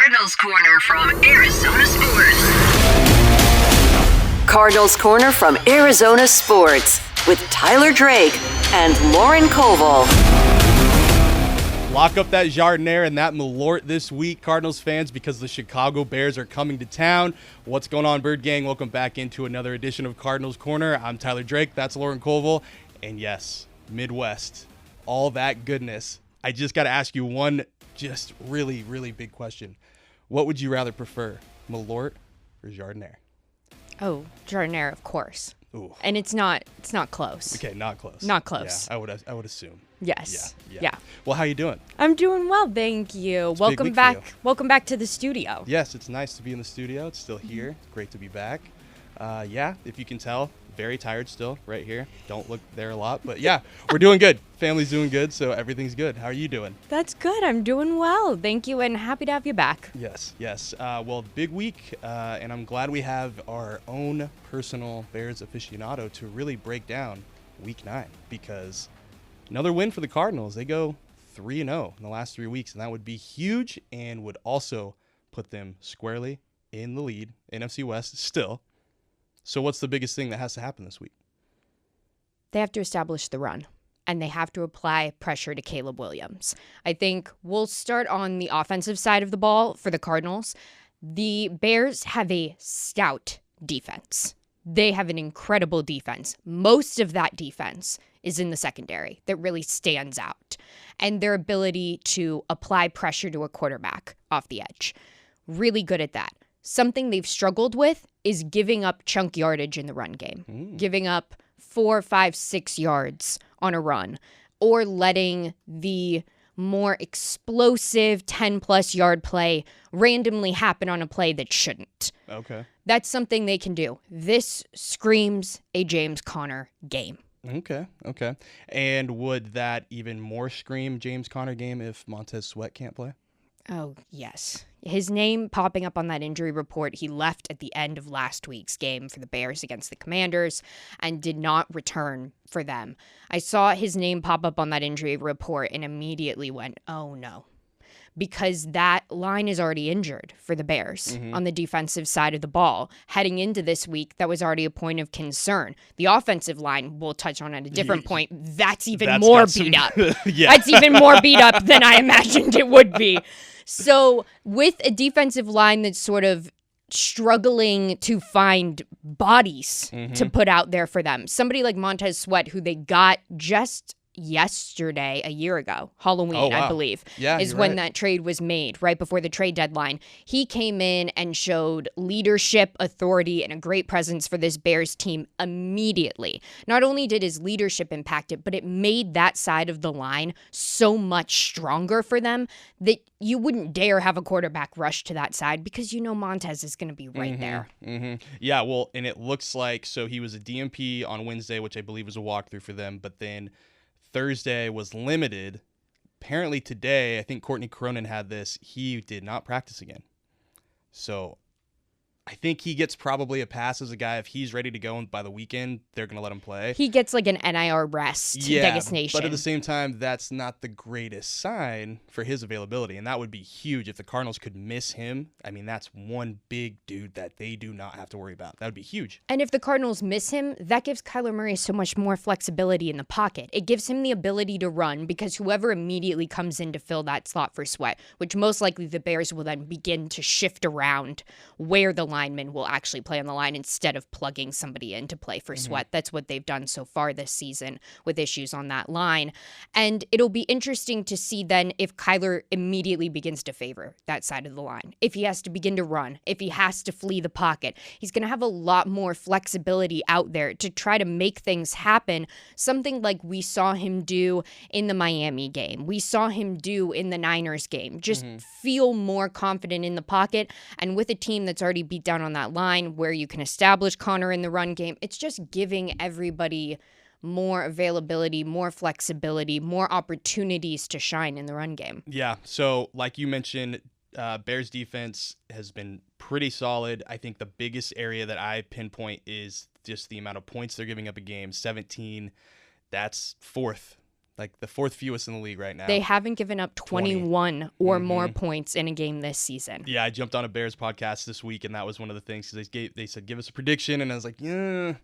Cardinals Corner from Arizona Sports. Cardinals Corner from Arizona Sports with Tyler Drake and Lauren Koval. Lock up that Jardinier and that Malort this week, Cardinals fans, because the Chicago Bears are coming to town. What's going on, Bird Gang? Welcome back into another edition of Cardinals Corner. I'm Tyler Drake. That's Lauren Koval. And yes, Midwest, all that goodness. I just got to ask you one just really, really big question. What would you rather prefer, Malort or Jardinier? Oh, Jardinier, of course. Ooh. And it's not close. Okay, not close. Not close. Yeah, I would assume. Yes. Yeah. Well, how you doing? I'm doing well, thank you. It's a big Welcome week back. for you. Welcome back to the studio. Yes, it's nice to be in the studio. It's still here. Great to be back. If you can tell, very tired still right here. Don't look there a lot, but yeah, we're doing good. Family's doing good, so everything's good. How are you doing? That's good. I'm doing well. Thank you, and happy to have you back. Yes. Well, big week, and I'm glad we have our own personal Bears aficionado to really break down Week 9, because another win for the Cardinals. They go 3-0 in the last 3 weeks, and that would be huge and would also put them squarely in the lead, NFC West still. So what's the biggest thing that has to happen this week? They have to establish the run, and they have to apply pressure to Caleb Williams. I think we'll start on the offensive side of the ball for the Cardinals. The Bears have a stout defense. They have an incredible defense. Most of that defense is in the secondary that really stands out, and their ability to apply pressure to a quarterback off the edge. Really good at that. Something they've struggled with is giving up chunk yardage in the run game, giving up 4, 5, 6 yards on a run, or letting the more explosive 10-plus yard play randomly happen on a play that shouldn't. Okay. That's something they can do. This screams a James Conner game. Okay. And would that even more scream James Conner game if Montez Sweat can't play? Oh, yes. His name popping up on that injury report. He left at the end of last week's game for the Bears against the Commanders and did not return for them. I saw his name pop up on that injury report and immediately went, oh no. Because that line is already injured for the Bears on the defensive side of the ball. Heading into this week, that was already a point of concern. The offensive line, we'll touch on at a different point, that's more beat up. Yeah. That's even more beat up than I imagined it would be. So with a defensive line that's sort of struggling to find bodies to put out there for them, somebody like Montez Sweat, who they got just yesterday, a year ago, Halloween, I believe, is when that trade was made, right before the trade deadline. He came in and showed leadership, authority, and a great presence for this Bears team immediately. Not only did his leadership impact it, but it made that side of the line so much stronger for them that you wouldn't dare have a quarterback rush to that side because you know Montez is going to be right there. Yeah, well, and it looks like, so he was a DMP on Wednesday, which I believe was a walkthrough for them, but then Thursday was limited. Apparently today, I think Courtney Cronin had this, he did not practice again. So I think he gets probably a pass as a guy. If he's ready to go and by the weekend, they're going to let him play. He gets like an NIR rest designation. But at the same time, that's not the greatest sign for his availability. And that would be huge if the Cardinals could miss him. I mean, that's one big dude that they do not have to worry about. That would be huge. And if the Cardinals miss him, that gives Kyler Murray so much more flexibility in the pocket. It gives him the ability to run because whoever immediately comes in to fill that slot for Sweat, which most likely the Bears will then begin to shift around where the lineman will actually play on the line instead of plugging somebody in to play for Sweat. That's what they've done so far this season with issues on that line. And it'll be interesting to see then if Kyler immediately begins to favor that side of the line. If he has to begin to run, if he has to flee the pocket, he's going to have a lot more flexibility out there to try to make things happen. Something like we saw him do in the Miami game. We saw him do in the Niners game. Just feel more confident in the pocket. And with a team that's already beat down on that line where you can establish Conner in the run game, it's just giving everybody more availability, more flexibility, more opportunities to shine in the run game. Yeah, so like you mentioned, Bears defense has been pretty solid. I think the biggest area that I pinpoint is just the amount of points they're giving up a game, 17. That's fourth like the fourth fewest in the league right now. They haven't given up 21 or more points in a game this season. Yeah, I jumped on a Bears podcast this week, and that was one of the things. They said, give us a prediction, and I was like, yeah,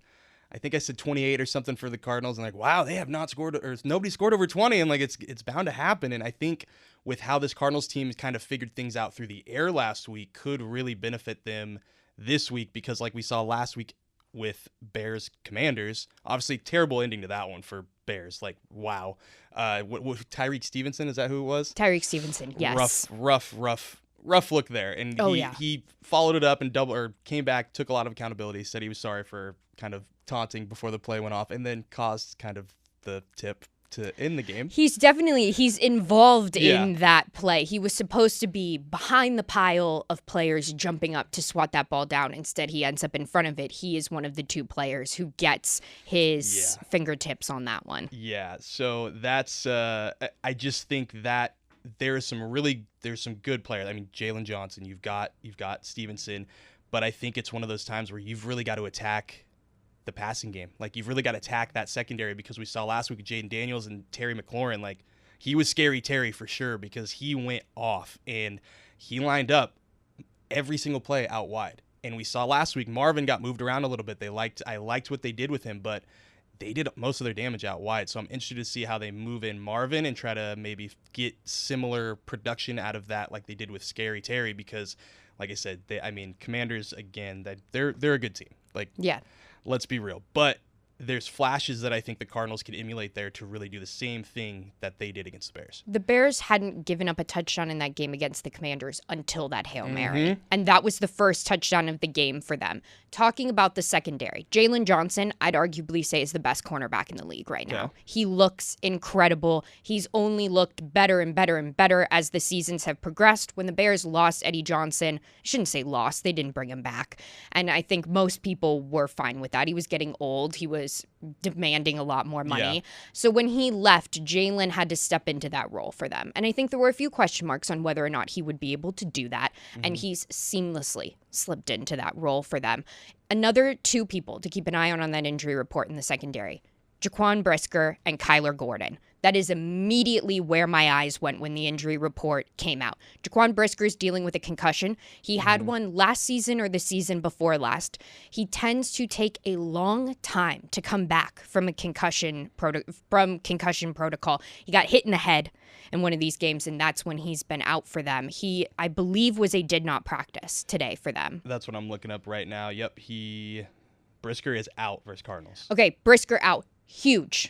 I think I said 28 or something for the Cardinals, and like, wow, they have not scored, or nobody scored over 20, and like, it's bound to happen. And I think with how this Cardinals team kind of figured things out through the air last week could really benefit them this week, because like we saw last week with Bears Commanders, obviously terrible ending to that one for Bears. Like, wow. Tyreek Stevenson, is that who it was? Tyreek Stevenson, yes. Rough look there. And yeah. He followed it up and came back, took a lot of accountability, said he was sorry for kind of taunting before the play went off, and then caused kind of the tip to end the game. He's involved in that play. He was supposed to be behind the pile of players jumping up to swat that ball down. Instead, he ends up in front of it. He is one of the two players who gets his fingertips on that one. Yeah, so that's I just think that there's some good players. I mean, Jaylen Johnson, you've got Stevenson, but I think it's one of those times where you've really got to attack the passing game. Like, you've really got to attack that secondary, because we saw last week with Jaden Daniels and Terry McLaurin, like, he was scary Terry for sure, because he went off and he lined up every single play out wide. And we saw last week Marvin got moved around a little bit. I liked what they did with him, but they did most of their damage out wide. So I'm interested to see how they move in Marvin and try to maybe get similar production out of that like they did with Scary Terry, because like I said, Commanders, again, they're a good team. Like, yeah. Let's be real. But there's flashes that I think the Cardinals can emulate there to really do the same thing that they did against the Bears. The Bears hadn't given up a touchdown in that game against the Commanders until that Hail Mary. And that was the first touchdown of the game for them. Talking about the secondary, Jaylen Johnson, I'd arguably say, is the best cornerback in the league right now. Yeah. He looks incredible. He's only looked better and better and better as the seasons have progressed. When the Bears lost Eddie Johnson, I shouldn't say lost, they didn't bring him back. And I think most people were fine with that. He was getting old. He was demanding a lot more money. Yeah. So when he left, Jaylen had to step into that role for them. And I think there were a few question marks on whether or not he would be able to do that. And he's seamlessly slipped into that role for them. Another two people to keep an eye on that injury report in the secondary, Jaquan Brisker and Kyler Gordon. That is immediately where my eyes went when the injury report came out. Jaquan Brisker's dealing with a concussion. He had one last season or the season before last. He tends to take a long time to come back from concussion protocol. He got hit in the head in one of these games, and that's when he's been out for them. He, I believe, did not practice today for them. That's what I'm looking up right now. Yep, Brisker is out versus Cardinals. Okay, Brisker out. Huge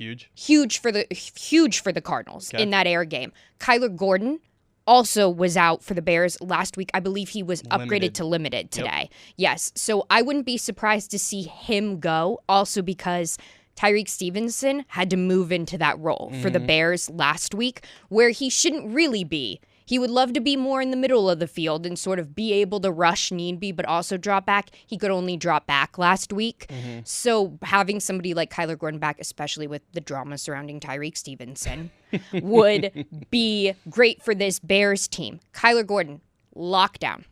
for the Cardinals in that air game. Kyler Gordon also was out for the Bears last week. I believe he was upgraded to limited today. Yep. Yes, so I wouldn't be surprised to see him go, also because Tyreek Stevenson had to move into that role for the Bears last week, where he shouldn't really be. He would love to be more in the middle of the field and sort of be able to rush need be, but also drop back. He could only drop back last week. So having somebody like Kyler Gordon back, especially with the drama surrounding Tyreek Stevenson, would be great for this Bears team. Kyler Gordon, lockdown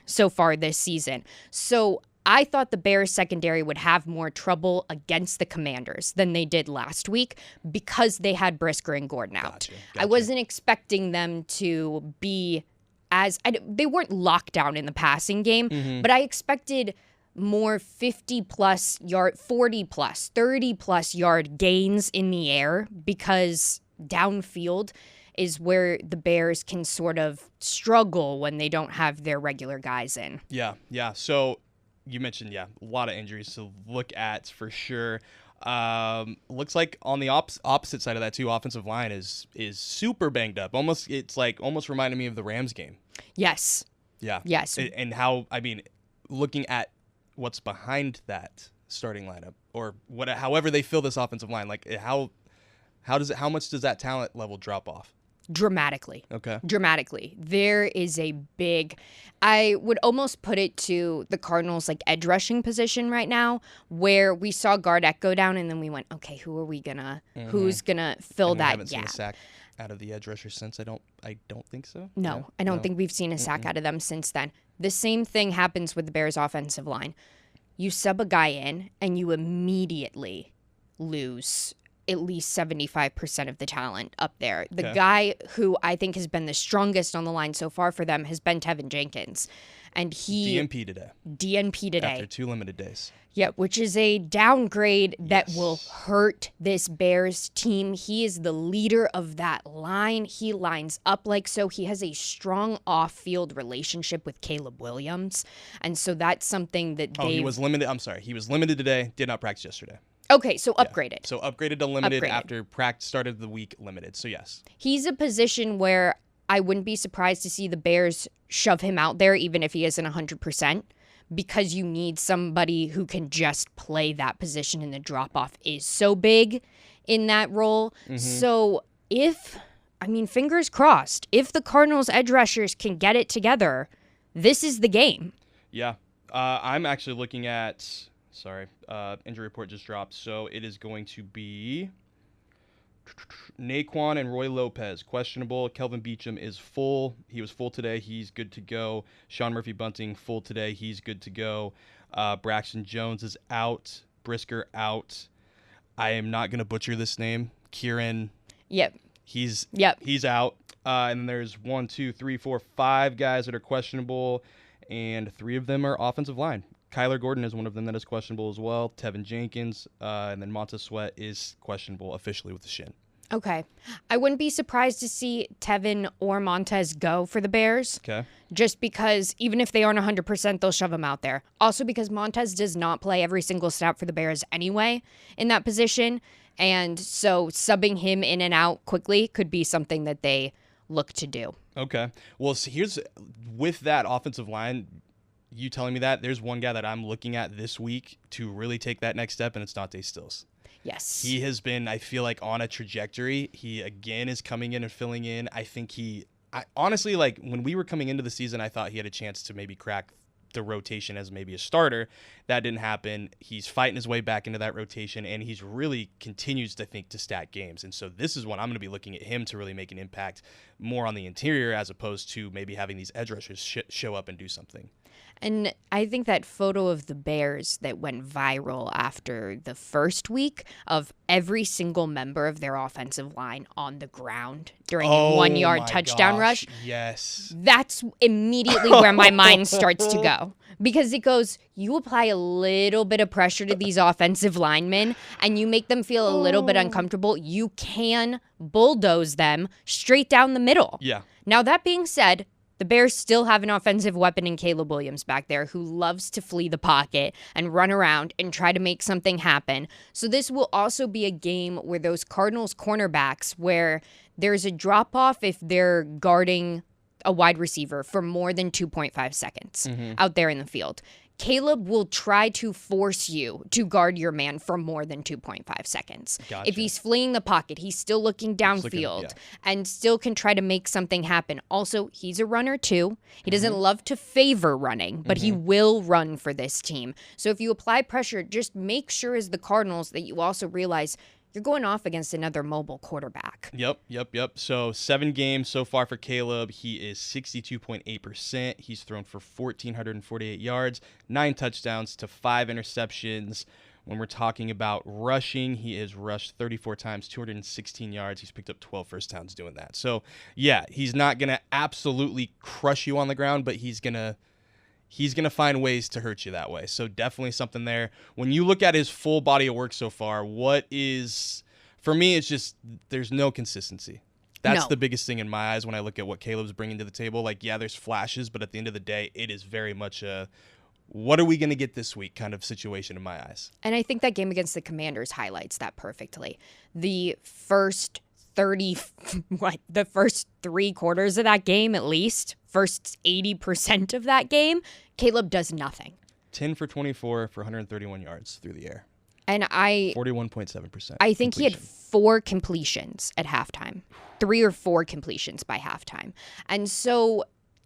so far this season. So I thought the Bears secondary would have more trouble against the Commanders than they did last week because they had Brisker and Gordon out. Gotcha. I wasn't expecting them to be they weren't locked down in the passing game, but I expected more 50-plus yard, 40-plus, 30-plus yard gains in the air, because downfield is where the Bears can sort of struggle when they don't have their regular guys in. Yeah. So you mentioned, a lot of injuries to look at for sure. Looks like on the opposite side of that too, offensive line is super banged up. Almost reminded me of the Rams game. Yes. Yeah. Yes. And how, looking at what's behind that starting lineup, or however they fill this offensive line, like how much does that talent level drop off? Dramatically. Okay. Dramatically. There is a big, I would almost put it to the Cardinals like edge rushing position right now, where we saw Gardeck go down and then we went, okay, who's gonna fill that gap? Seen a sack out of the edge rushers since. I don't think so. No, I don't think we've seen a sack out of them since then. The same thing happens with the Bears offensive line. You sub a guy in and you immediately lose at least 75% of the talent up there. The guy who I think has been the strongest on the line so far for them has been Tevin Jenkins. And he... DNP today. After 2 limited days. Yeah, which is a downgrade that will hurt this Bears team. He is the leader of that line. He lines up like so. He has a strong off-field relationship with Caleb Williams. And so that's something that he was limited. I'm sorry. He was limited today. Did not practice yesterday. Okay, so upgraded. So upgraded to limited after practice started the week limited. So yes. He's a position where I wouldn't be surprised to see the Bears shove him out there even if he isn't 100%. Because you need somebody who can just play that position, and the drop-off is so big in that role. So fingers crossed, if the Cardinals edge rushers can get it together, this is the game. Yeah. I'm actually looking at, injury report just dropped. So it is going to be Naquan and Roy Lopez, questionable. Kelvin Beachum is full. He was full today. He's good to go. Sean Murphy-Bunting, full today. He's good to go. Braxton Jones is out. Brisker out. I am not going to butcher this name. Kieran. Yep. He's out. And then there's 1, 2, 3, 4, 5 guys that are questionable, and 3 of them are offensive line. Kyler Gordon is one of them that is questionable as well. Tevin Jenkins, and then Montez Sweat is questionable officially with the shin. Okay. I wouldn't be surprised to see Tevin or Montez go for the Bears. Okay. Just because even if they aren't 100%, they'll shove them out there. Also because Montez does not play every single snap for the Bears anyway in that position. And so subbing him in and out quickly could be something that they look to do. Okay. Well, so here's with that offensive line, you telling me that, there's one guy that I'm looking at this week to really take that next step, and it's Dante Stills. Yes. He has been, I feel like, on a trajectory. He, again, is coming in and filling in. I think honestly, like, when we were coming into the season, I thought he had a chance to maybe crack the rotation as maybe a starter. That didn't happen. He's fighting his way back into that rotation, and he's really continues, I think, to stack games. And so this is when I'm going to be looking at him to really make an impact more on the interior as opposed to maybe having these edge rushers show up and do something. And I think that photo of the Bears that went viral after the first week of every single member of their offensive line on the ground during a 1-yard touchdown rush. Yes. That's immediately where my mind starts to go. Because it goes, you apply a little bit of pressure to these offensive linemen and you make them feel a little bit uncomfortable, you can bulldoze them straight down the middle. Yeah. Now, that being said, the Bears still have an offensive weapon in Caleb Williams back there who loves to flee the pocket and run around and try to make something happen. So this will also be a game where those Cardinals cornerbacks, where there's a drop-off if they're guarding a wide receiver for more than 2.5 seconds out there in the field. Caleb will try to force you to guard your man for more than 2.5 seconds. Gotcha. If he's fleeing the pocket, he's still looking downfield and still can try to make something happen. Also, he's a runner too. He doesn't love to favor running, but he will run for this team. So if you apply pressure, just make sure as the Cardinals that you also realize you're going off against another mobile quarterback. Yep. So 7 games so far for Caleb. He is 62.8%. He's thrown for 1,448 yards, 9 touchdowns to 5 interceptions. When we're talking about rushing, he has rushed 34 times, 216 yards. He's picked up 12 first downs doing that. So, yeah, he's not going to absolutely crush you on the ground, but he's going to find ways to hurt you that way. So definitely something there. When you look at his full body of work so far, for me, it's just there's no consistency. That's the biggest thing in my eyes when I look at what Caleb's bringing to the table. Like, yeah, there's flashes, but at the end of the day, it is very much a what are we going to get this week kind of situation in my eyes. And I think that game against the Commanders highlights that perfectly. The first 3 quarters of that game, at least, first 80% of that game, Caleb does nothing. 10 for 24 for 131 yards through the air. And 41.7%. I think he had 4 completions at halftime. 3 or 4 completions by halftime. And so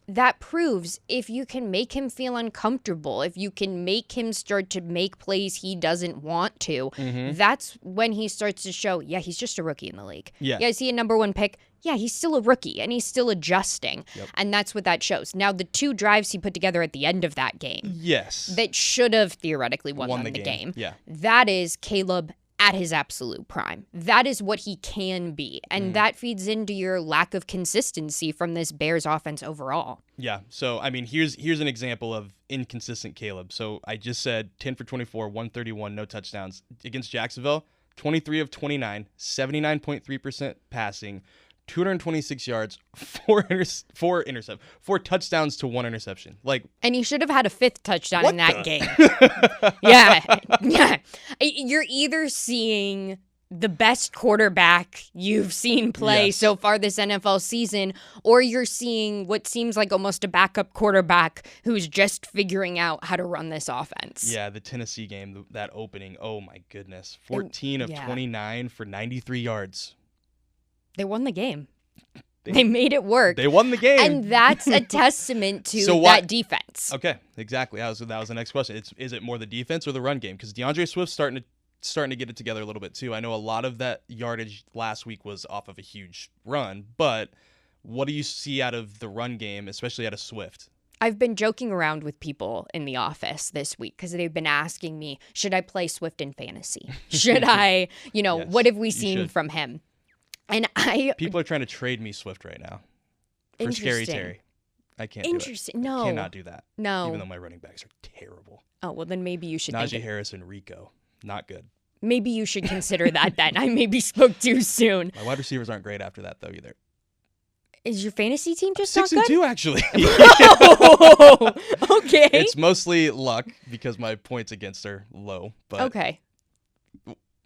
that proves if you can make him feel uncomfortable, if you can make him start to make plays he doesn't want to, that's when he starts to show, he's just a rookie in the league. Yeah, is he a number 1 pick? Yeah, he's still a rookie, and he's still adjusting. Yep. And that's what that shows. Now, the 2 drives he put together at the end of that game, yes, that should have theoretically won them the game. Yeah. That is Caleb at his absolute prime. That is what he can be. And that feeds into your lack of consistency from this Bears offense overall. Yeah. So, I mean, here's an example of inconsistent Caleb. So I just said 10 for 24, 131, no touchdowns. Against Jacksonville, 23 of 29, 79.3% passing, 226 yards, four touchdowns to 1 interception. And he should have had a 5th touchdown in that game. Yeah. You're either seeing the best quarterback you've seen play so far this NFL season, or you're seeing what seems like almost a backup quarterback who's just figuring out how to run this offense. Yeah, the Tennessee game, that opening, oh my goodness. 14 of 29 for 93 yards. They won the game. They made it work. They won the game. And that's a testament to that defense. Okay, exactly. That was the next question. Is it more the defense or the run game? Because DeAndre Swift's starting to get it together a little bit too. I know a lot of that yardage last week was off of a huge run, but what do you see out of the run game, especially out of Swift? I've been joking around with people in the office this week because they've been asking me, should I play Swift in fantasy? Should I, Yes, what have we seen from him? And people are trying to trade me Swift right now for Scary Terry. I can't do it. No. I cannot do that. No. Even though my running backs are terrible. Oh, well, then maybe you should Najee Harris and Rico. Not good. Maybe you should consider that then. I maybe spoke too soon. My wide receivers aren't great after that, though, either. Is your fantasy team just not good? 6-2, actually. Oh, okay. It's mostly luck because my points against are low. But okay.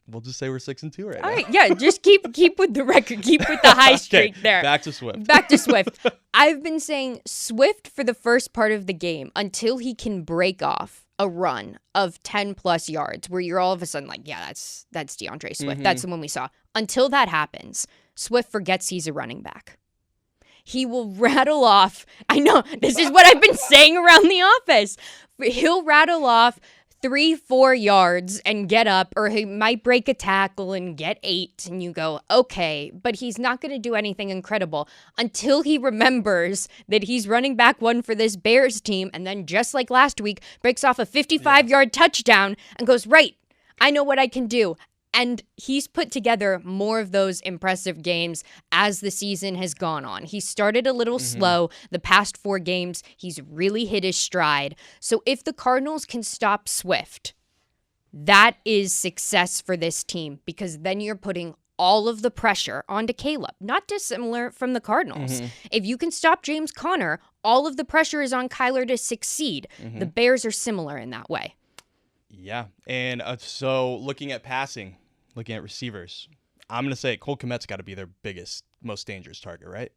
We'll just say we're 6-2 right now. All right, yeah, just keep with the record. Keep with the high streak there. Back to Swift. Back to Swift. I've been saying Swift for the first part of the game until he can break off a run of 10-plus yards where you're all of a sudden like, yeah, that's DeAndre Swift. Mm-hmm. That's the one we saw. Until that happens, Swift forgets he's a running back. He will rattle off. I know, this is what I've been saying around the office. He'll rattle off 3-4 yards and get up, or he might break a tackle and get 8, and you go, okay, but he's not going to do anything incredible until he remembers that he's running back one for this Bears team, and then just like last week, breaks off a 55-yard touchdown and goes, right, I know what I can do. And he's put together more of those impressive games as the season has gone on. He started a little slow. The past 4 games, he's really hit his stride. So if the Cardinals can stop Swift, that is success for this team, because then you're putting all of the pressure onto Caleb. Not dissimilar from the Cardinals. If you can stop James Conner, all of the pressure is on Kyler to succeed. The Bears are similar in that way. Yeah, and so looking at passing, looking at receivers, I'm going to say Cole Kmet's got to be their biggest, most dangerous target, right?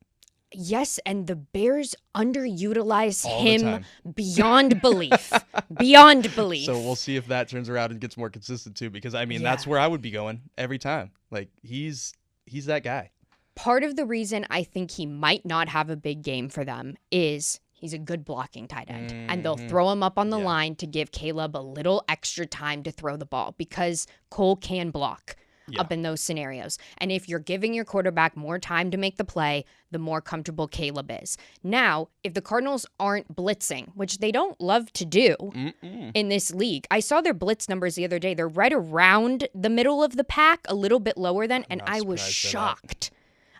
Yes, and the Bears underutilize All the time. beyond belief. Beyond belief. So we'll see if that turns around and gets more consistent too, because, I mean, that's where I would be going every time. Like, he's that guy. Part of the reason I think he might not have a big game for them is he's a good blocking tight end, and they'll throw him up on the line to give Caleb a little extra time to throw the ball, because Cole can block up in those scenarios. And if you're giving your quarterback more time to make the play, the more comfortable Caleb is. Now, if the Cardinals aren't blitzing, which they don't love to do in this league, I saw their blitz numbers the other day. They're right around the middle of the pack, a little bit lower than, and I was shocked.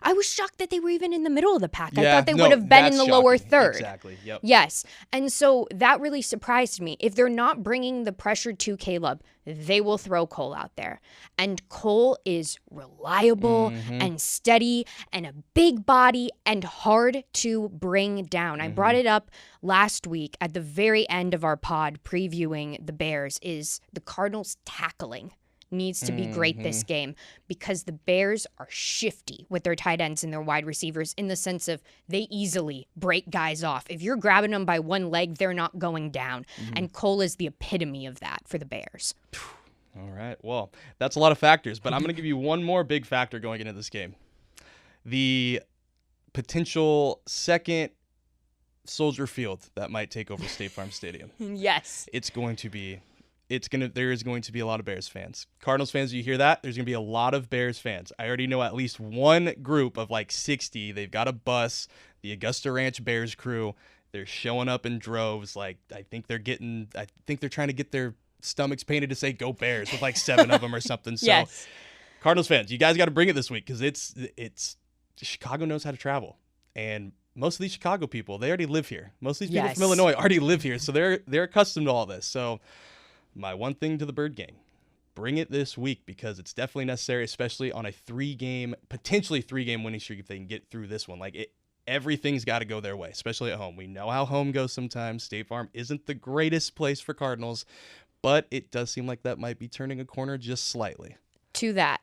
I was shocked that they were even in the middle of the pack. I thought they would have been in the lower third. Exactly. Yep. Yes. And so that really surprised me. If they're not bringing the pressure to Caleb, they will throw Cole out there. And Cole is reliable and steady and a big body and hard to bring down. I brought it up last week at the very end of our pod previewing the Bears, is the Cardinals tackling needs to be great this game, because the Bears are shifty with their tight ends and their wide receivers, in the sense of they easily break guys off. If you're grabbing them by one leg, they're not going down. And Cole is the epitome of that for the Bears. All right. Well, that's a lot of factors, but I'm going to give you one more big factor going into this game. The potential second Soldier Field that might take over State Farm Stadium. Yes. There is going to be a lot of Bears fans. Cardinals fans, you hear that? There's going to be a lot of Bears fans. I already know at least one group of like 60. They've got a bus, the Augusta Ranch Bears crew. They're showing up in droves. Like, I think they're trying to get their stomachs painted to say "Go Bears" with like 7 of them or something. So, Yes. Cardinals fans, you guys got to bring it this week because it's Chicago knows how to travel, and most of these Chicago people, they already live here. Most of these people Yes. from Illinois already live here, so they're accustomed to all this. So, my one thing to the Bird Gang: bring it this week because it's definitely necessary, especially on a potentially 3-game winning streak if they can get through this one. Everything's got to go their way, especially at home. We know how home goes sometimes. State Farm isn't the greatest place for Cardinals, but it does seem like that might be turning a corner just slightly. To that,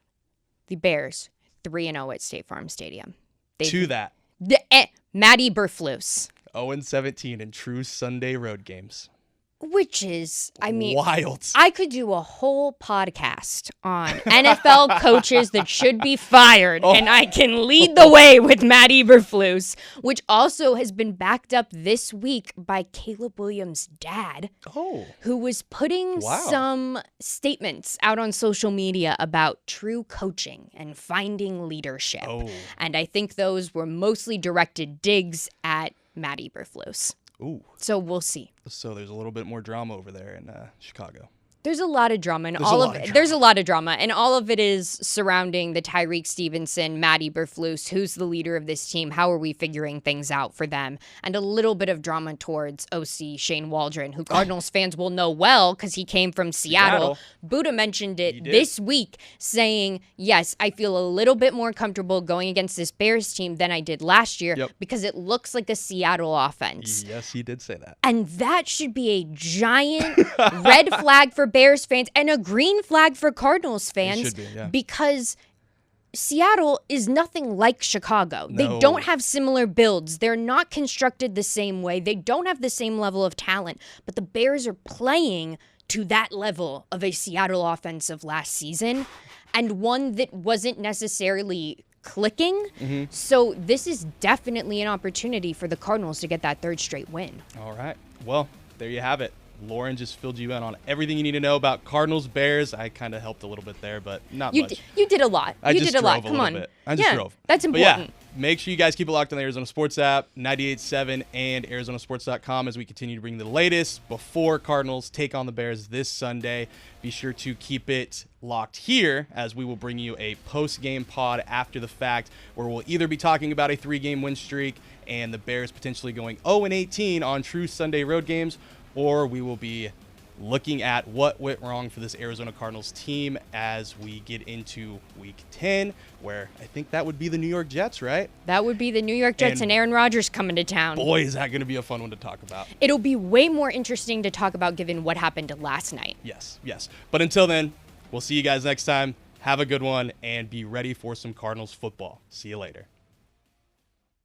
the Bears 3-0 at State Farm Stadium. Matt Eberflus. 0-17 in true Sunday road games. Which is, wild. I could do a whole podcast on NFL coaches that should be fired, and I can lead the way with Matt Eberflus, which also has been backed up this week by Caleb Williams' dad, who was putting some statements out on social media about true coaching and finding leadership. And I think those were mostly directed digs at Matt Eberflus. Ooh. So we'll see. So there's a little bit more drama over there in Chicago. There's a lot of drama, and there's a lot of drama, and all of it is surrounding the Tyreek Stevenson, Matt Eberflus, who's the leader of this team. How are we figuring things out for them? And a little bit of drama towards OC Shane Waldron, who Cardinals fans will know well because he came from Seattle. Buddha mentioned it this week, saying, yes, I feel a little bit more comfortable going against this Bears team than I did last year because it looks like a Seattle offense. Yes, he did say that. And that should be a giant red flag for Bears fans and a green flag for Cardinals fans because Seattle is nothing like Chicago. No. They don't have similar builds. They're not constructed the same way. They don't have the same level of talent, but the Bears are playing to that level of a Seattle offense of last season and one that wasn't necessarily clicking. So this is definitely an opportunity for the Cardinals to get that 3rd straight win. All right. Well, there you have it. Lauren just filled you in on everything you need to know about Cardinals, Bears. I kind of helped a little bit there, but not much. You did a lot. I did a lot. drove Come on. Bit. I just drove. That's important. But make sure you guys keep it locked on the Arizona Sports app, 98.7 and ArizonaSports.com as we continue to bring the latest before Cardinals take on the Bears this Sunday. Be sure to keep it locked here as we will bring you a post-game pod after the fact where we'll either be talking about a 3-game win streak and the Bears potentially going 0-18 on true Sunday road games, or we will be looking at what went wrong for this Arizona Cardinals team as we get into Week 10, where I think that would be the New York Jets, right? That would be the New York Jets and Aaron Rodgers coming to town. Boy, is that going to be a fun one to talk about. It'll be way more interesting to talk about given what happened last night. Yes. But until then, we'll see you guys next time. Have a good one, and be ready for some Cardinals football. See you later.